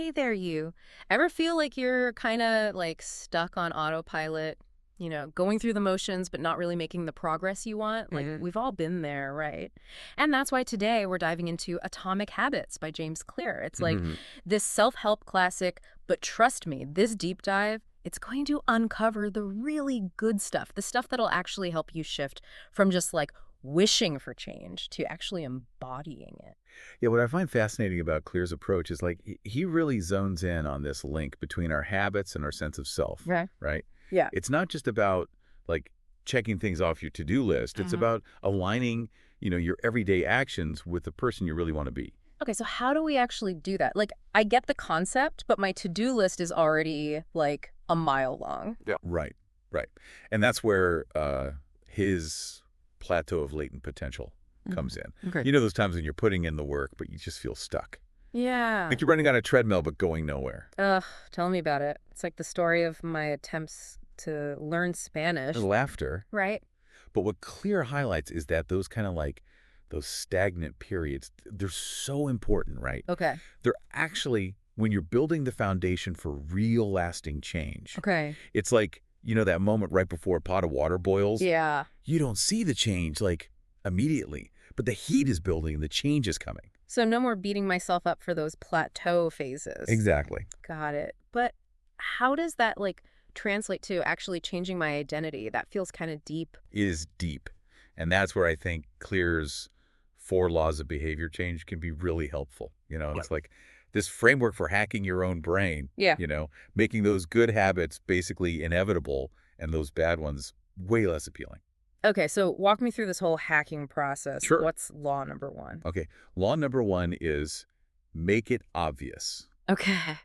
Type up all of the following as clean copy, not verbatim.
Hey there, you. Ever feel like you're kind of like stuck on autopilot, going through the motions but not really making the progress you want? Like, hmm we've all been there, right? And that's why today we're diving into Atomic Habits by James Clear. It's like hmm this self-help classic, but trust me, this deep dive, it's going to uncover the really good stuff, the stuff that'll actually help you shift from just like wishing for change to actually embodying it. Yeah, what I find fascinating about Clear's approach is like he really zones in on this link between our habits and our sense of self, Okay. right? Yeah. It's not just about like checking things off your to-do list. It's Mhm. about aligning, your everyday actions with the person you really want to be. Okay, so how do we actually do that? Like, I get the concept, but my to-do list is already like a mile long. Yeah. Right, right. And that's where his plateau of latent potential Mhm. comes in. Okay. You know those times when you're putting in the work, but you just feel stuck. Yeah. Like you're running on a treadmill but going nowhere. Ugh, tell me about it. It's like the story of my attempts to learn And Spanish, laughter. right? But what Clear highlights is that those kind of like those stagnant periods, they're so important, right? Okay. They're actually when you're building the foundation for real lasting change. Okay. It's like, that moment right before a pot of water boils, Yeah. you don't see the change like immediately, but the heat is building and the change is coming. So no more beating myself up for those plateau phases. Exactly. Got it. But how does that like translate to actually changing my identity? That feels kind of deep. It is deep. And that's where I think Clear's four laws of behavior change can be really helpful. It's like this framework for hacking your own brain, Yeah. making those good habits basically inevitable and those bad ones way less appealing. Okay, so walk me through this whole hacking process. Sure. What's law number one? Okay. Law number one is make it obvious. Okay.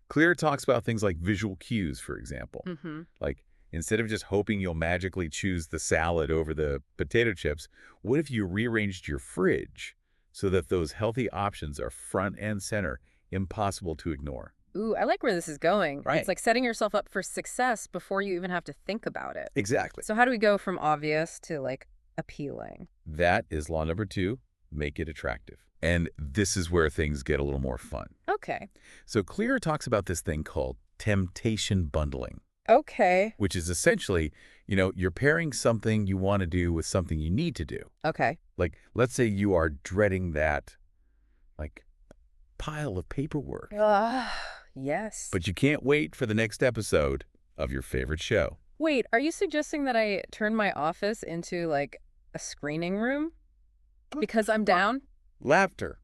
Clear talks about things like visual cues, for example. Mm-hmm. Like, instead of just hoping you'll magically choose the salad over the potato chips, what if you rearranged your fridge so that those healthy options are front and center, impossible to ignore? Ooh, I like where this is going. It's Right. like setting yourself up for success before you even have to think about it. Exactly. So how do we go from obvious to like appealing? That is law number two, make it attractive. And this is where things get a little more fun. Okay. So Clear talks about this thing called temptation bundling, Okay. which is essentially, you're pairing something you want to do with something you need to do. Okay. Like, let's say you are dreading that, like, pile of paperwork, Yes. but you can't wait for the next episode of your favorite show. Wait, are you suggesting that I turn my office into like a screening room because I'm down? Laughter.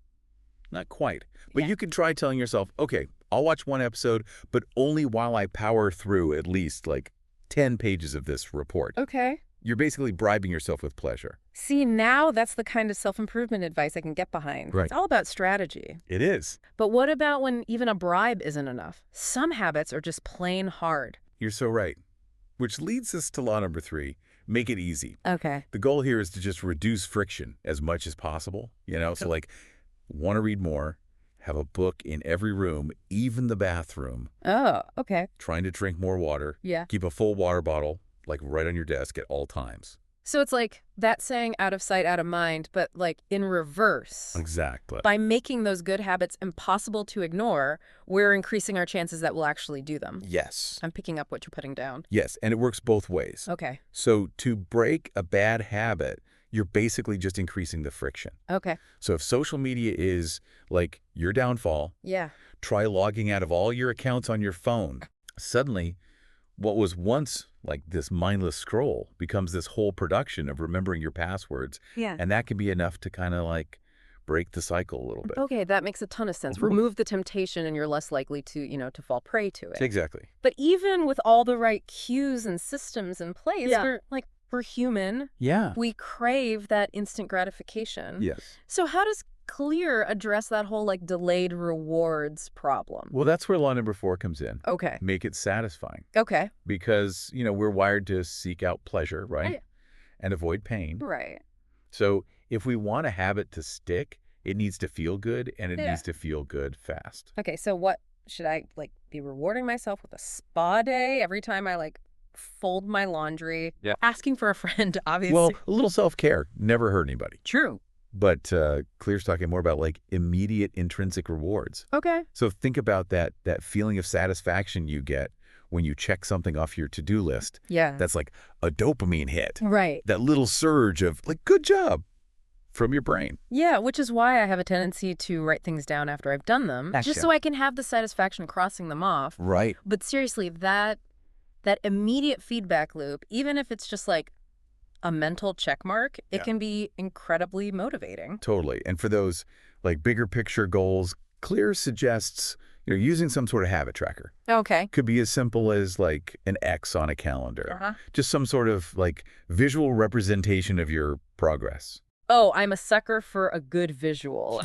Not quite. But Yeah. you can try telling yourself, okay, I'll watch one episode, but only while I power through at least, like, 10 pages of this report. Okay. You're basically bribing yourself with pleasure. See, now that's the kind of self-improvement advice I can get behind. Right. It's all about strategy. It is. But what about when even a bribe isn't enough? Some habits are just plain hard. You're so right. Which leads us to law number three, make it easy. Okay. The goal here is to just reduce friction as much as possible, So like, want to read more, have a book in every room, even the bathroom, Oh, okay. trying to drink more water, Yeah. keep a full water bottle, like right on your desk at all times. So it's like that saying out of sight, out of mind, but like in reverse. Exactly. By making those good habits impossible to ignore, we're increasing our chances that we'll actually do them. Yes. I'm picking up what you're putting down. Yes, and it works both ways. Okay. So to break a bad habit, you're basically just increasing the friction. Okay. So if social media is like your downfall, Yeah. try logging out of all your accounts on your phone. Suddenly, what was once like this mindless scroll becomes this whole production of remembering your passwords. Yeah. And that can be enough to kind of like break the cycle a little bit. Okay, that makes a ton of sense. Remove the temptation and you're less likely to, to fall prey to it. Exactly. But even with all the right cues and systems in place, Yeah. we're human. Yeah. We crave that instant gratification. Yes. So how does Clear address that whole like delayed rewards problem? Well, that's where law number four comes in. Okay. Make it satisfying. Okay. Because, we're wired to seek out pleasure, right? Yeah. And avoid pain. Right. So if we want a habit to stick, it needs to feel good and it Yeah. needs to feel good fast. Okay, so what should I like be rewarding myself with a spa day every time I like fold my laundry? Yeah. Asking for a friend, obviously. Well, a little self-care never hurt anybody. True. But Clear's talking more about like immediate intrinsic rewards. Okay. So think about that feeling of satisfaction you get when you check something off your to-do list. Yeah. That's like a dopamine hit. Right. That little surge of like, good job from your brain. Yeah, which is why I have a tendency to write things down after I've done them, just Gotcha. so I can have the satisfaction crossing them off. Right. But seriously, that immediate feedback loop, even if it's just like a mental check mark, it Yeah. can be incredibly motivating. Totally. And for those like bigger picture goals, Clear suggests, using some sort of habit tracker. Okay. Could be as simple as like an X on a calendar. Uh-huh. Just some sort of like visual representation of your progress. Oh, I'm a sucker for a good visual.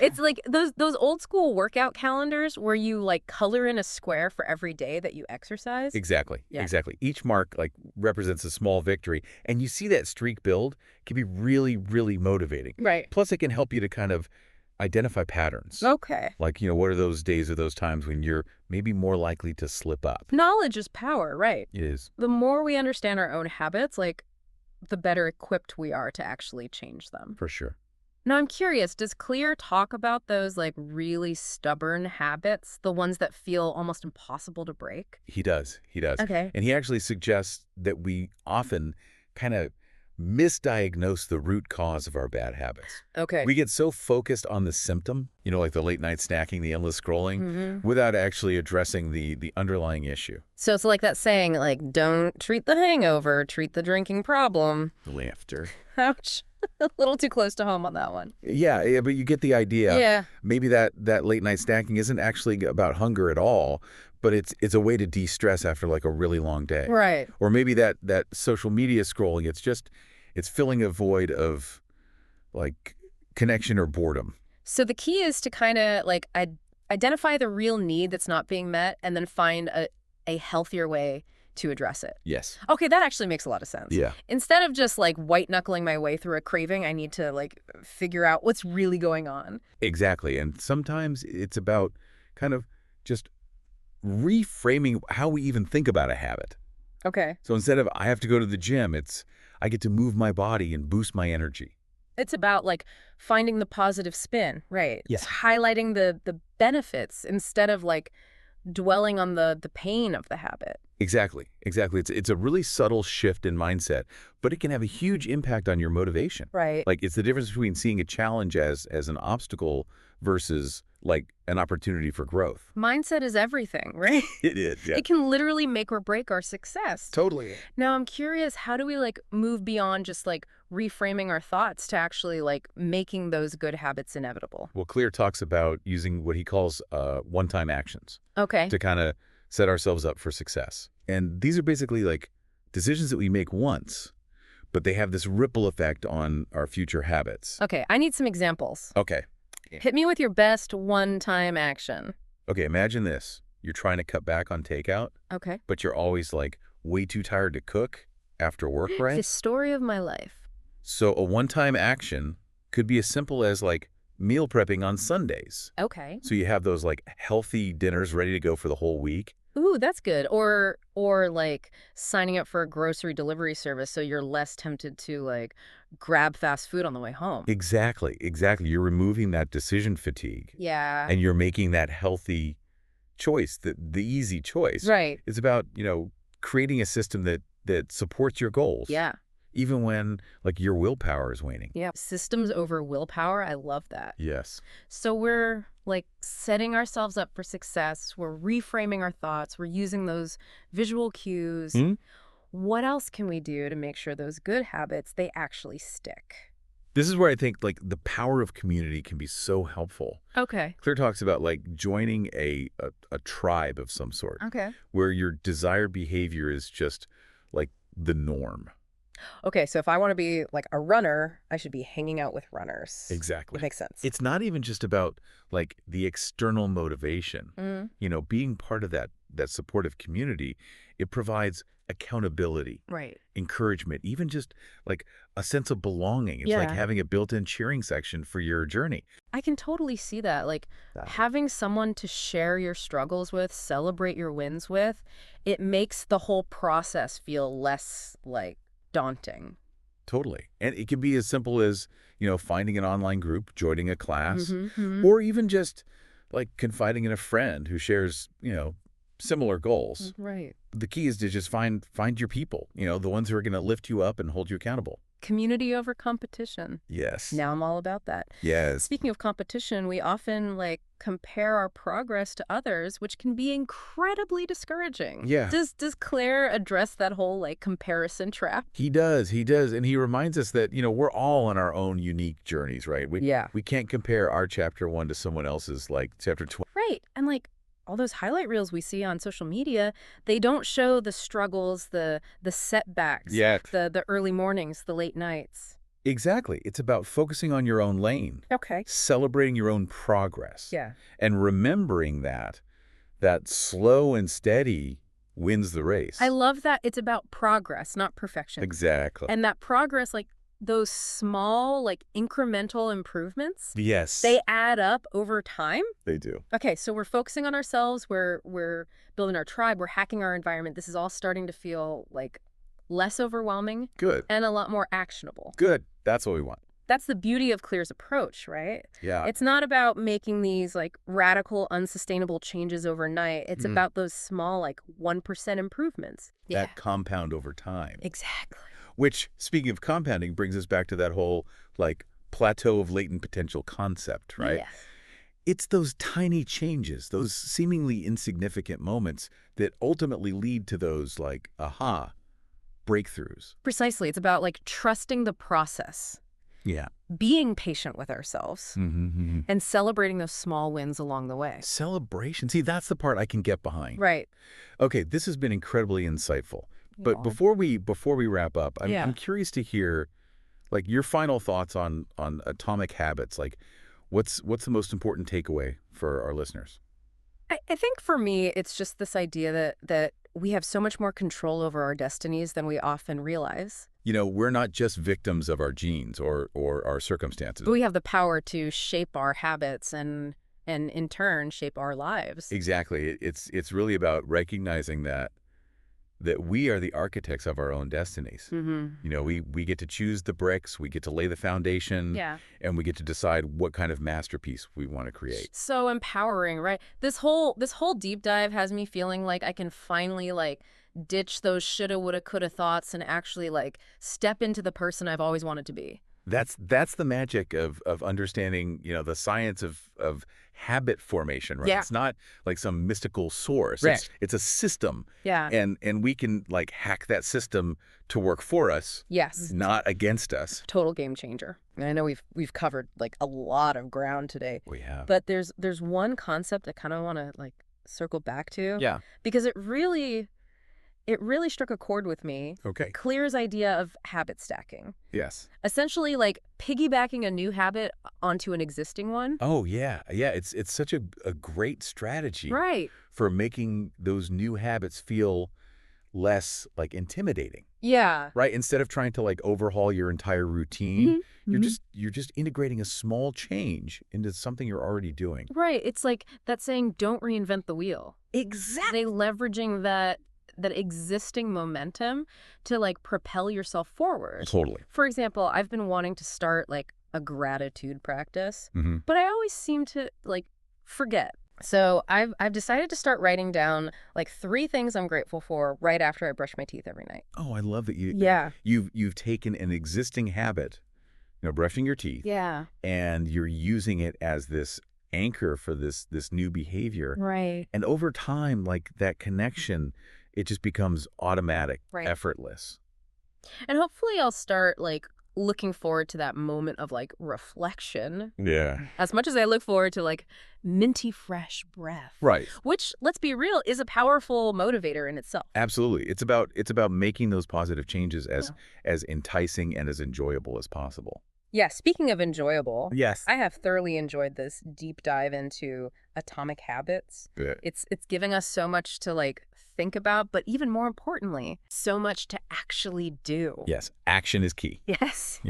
It's like those old school workout calendars where you like color in a square for every day that you exercise. Exactly. Yeah. Exactly. Each mark like represents a small victory, and you see that streak build can be really, really motivating. Right. Plus, it can help you to kind of identify patterns. Okay. Like, what are those days or those times when you're maybe more likely to slip up? Knowledge is power, right? It is. The more we understand our own habits, like the better equipped we are to actually change them. For sure. Now, I'm curious, does Clear talk about those like really stubborn habits, the ones that feel almost impossible to break? He does. He does. Okay. And he actually suggests that we often kind of misdiagnose the root cause of our bad habits. Okay. We get so focused on the symptom, like the late night snacking, the endless scrolling, without actually addressing the underlying issue. So it's like that saying, like, don't treat the hangover, treat the drinking problem. Laughter. Ouch. A little too close to home on that one. Yeah, but you get the idea. Yeah. Maybe that late night snacking isn't actually about hunger at all, but it's a way to de-stress after like a really long day. Right. Or maybe that social media scrolling, it's filling a void of like connection or boredom. So the key is to kind of like identify the real need that's not being met and then find a healthier way to address it. Yes. Okay, that actually makes a lot of sense. Yeah. Instead of just like white knuckling my way through a craving, I need to like figure out what's really going on. Exactly. And sometimes it's about kind of just reframing how we even think about a habit. Okay. So instead of I have to go to the gym, it's I get to move my body and boost my energy. It's about like finding the positive spin, right? Yeah. It's highlighting the benefits instead of like dwelling on the pain of the habit. Exactly. It's a really subtle shift in mindset, but it can have a huge impact on your motivation. Right. Like it's the difference between seeing a challenge as an obstacle versus like an opportunity for growth. Mindset is everything, right? It is, yeah. It can literally make or break our success. Totally. Now, I'm curious, how do we like move beyond just like reframing our thoughts to actually like making those good habits inevitable? Well, Clear talks about using what he calls one-time actions Okay. to kind of set ourselves up for success. And these are basically like decisions that we make once, but they have this ripple effect on our future habits. Okay, I need some examples. Okay. Hit me with your best one-time action. Okay, imagine this. You're trying to cut back on takeout, Okay. but you're always like way too tired to cook after work, The right? story of my life. So a one-time action could be as simple as like meal prepping on Sundays. Okay. So you have those like healthy dinners ready to go for the whole week. Ooh, that's good. Or like signing up for a grocery delivery service so you're less tempted to like grab fast food on the way home. Exactly. You're removing that decision fatigue Yeah. and you're making that healthy choice, the easy choice. Right. It's about, creating a system that supports your goals. Yeah. Even when like your willpower is waning. Yeah. Systems over willpower. I love that. Yes. So we're like setting ourselves up for success. We're reframing our thoughts. We're using those visual cues. Hmm? What else can we do to make sure those good habits, they actually stick? This is where I think like the power of community can be so helpful. Okay. Clear talks about like joining a tribe of some sort Okay. where your desired behavior is just like the norm. Okay, so if I want to be like a runner, I should be hanging out with runners. Exactly. It makes sense. It's not even just about like the external motivation. Mm, Being part of that supportive community, it provides accountability, right. encouragement, even just like a sense of belonging. It's like Yeah. having a built-in cheering section for your journey. I can totally see that. Like having someone to share your struggles with, celebrate your wins with, it makes the whole process feel less like daunting. Totally. And it can be as simple as, finding an online group, joining a class, Mm-hmm. or even just like confiding in a friend who shares, similar goals. Right. The key is to just find your people, the ones who are going to lift you up and hold you accountable. Community over competition. Yes. Now I'm all about that. Yes. Speaking of competition, we often compare our progress to others, which can be incredibly discouraging. Yeah. Does Claire address that whole comparison trap? He does. He does. And he reminds us that, we're all on our own unique journeys, right? Yeah. We can't compare our chapter 1 to someone else's, like chapter 20. Right. And all those highlight reels we see on social media, they don't show the struggles, the setbacks, Yet. the early mornings, the late nights. Exactly. It's about focusing on your own lane, Okay. celebrating your own progress, Yeah. and remembering that slow and steady wins the race. I love that it's about progress, not perfection. Exactly. And that progress, those small, incremental improvements, Yes. they add up over time. They do. Okay, so we're focusing on ourselves, we're building our tribe, we're hacking our environment. This is all starting to feel less overwhelming Good. and a lot more actionable. Good. That's what we want. That's the beauty of Clear's approach, right? Yeah. It's not about making these radical, unsustainable changes overnight. It's about those small 1% improvements. That compound over time. Exactly. Which, speaking of compounding, brings us back to that whole, plateau of latent potential concept, right? Yes. It's those tiny changes, those seemingly insignificant moments that ultimately lead to those, aha, breakthroughs. Precisely. It's about trusting the process, Yeah. being patient with ourselves, Mm-hmm. and celebrating those small wins along the way. Celebration. See, that's the part I can get behind. Right. Okay, this has been incredibly insightful. But Yeah. before we wrap up, Yeah. I'm curious to hear your final thoughts on atomic habits. What's the most important takeaway for our listeners? I think for me, it's just this idea that we have so much more control over our destinies than we often realize. We're not just victims of our genes or our circumstances. But we have the power to shape our habits and in turn shape our lives. Exactly. It's really about recognizing that we are the architects of our own destinies. Mm-hmm. We get to choose the bricks, we get to lay the foundation, Yeah. and we get to decide what kind of masterpiece we want to create. So empowering, right? This whole deep dive has me feeling like I can finally ditch those shoulda, woulda, coulda thoughts and actually step into the person I've always wanted to be. That's the magic of understanding, the science of habit formation, right? Yeah. It's not like some mystical source. Right. It's a system. Yeah. And we can hack that system to work for us, Yes. not against us. Total game changer. And I know we've covered a lot of ground today. We have. But there's one concept I kind of want to circle back to. Yeah. Because it really struck a chord with me. Okay. Clear's idea of habit stacking. Yes. Essentially piggybacking a new habit onto an existing one. Oh, yeah. Yeah, it's such a great strategy Right. for making those new habits feel less intimidating. Yeah. Right? Instead of trying to overhaul your entire routine, Mm-hmm. you're just integrating a small change into something you're already doing. Right. It's that saying, don't reinvent the wheel. Exactly. They leveraging that existing momentum to propel yourself forward. Totally. For example, I've been wanting to start a gratitude practice, Mm-hmm. but I always seem to forget. So I've decided to start writing down 3 things I'm grateful for right after I brush my teeth every night. Oh, I love that Yeah. you've taken an existing habit, brushing your teeth, Yeah. and you're using it as this anchor for this new behavior. Right. And over time, that connection, it just becomes automatic, Right. effortless. And hopefully I'll start looking forward to that moment of reflection Yeah. as much as I look forward to minty fresh breath. Right. Which, let's be real, is a powerful motivator in itself. Absolutely. It's about making those positive changes as enticing and as enjoyable as possible. Yeah, speaking of enjoyable, Yes. I have thoroughly enjoyed this deep dive into atomic habits. Good. It's giving us so much to think about, but even more importantly, so much to actually do. Yes. Action is key. Yes.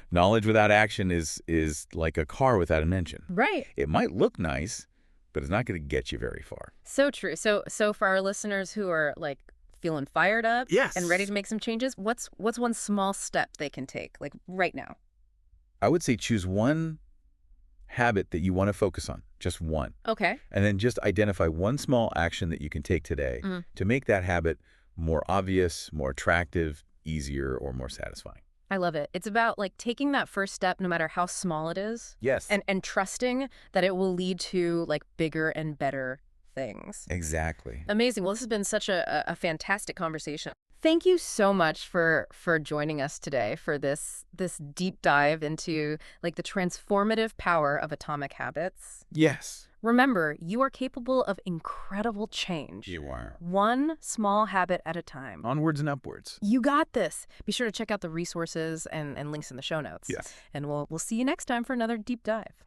Knowledge without action is like a car without an engine. Right. It might look nice, but it's not going to get you very far. So true. So for our listeners who are feeling fired up and ready Yes. to make some changes, what's one small step they can take, like right now? I would say choose one habit that you want to focus on, just one. Okay. And then just identify one small action that you can take today Mm, to make that habit more obvious, more attractive, easier, or more satisfying. I love it. It's about like taking that first step, no matter how small it is, Yes. and trusting that it will lead to like bigger and better things. Exactly. Amazing. Well, this has been such a fantastic conversation. Thank you so much for joining us today for this deep dive into like the transformative power of atomic habits. Yes. Remember, you are capable of incredible change, You are. one small habit at a time. Onwards and upwards. You got this. Be sure to check out the resources and links in the show notes. Yes. And we'll see you next time for another deep dive.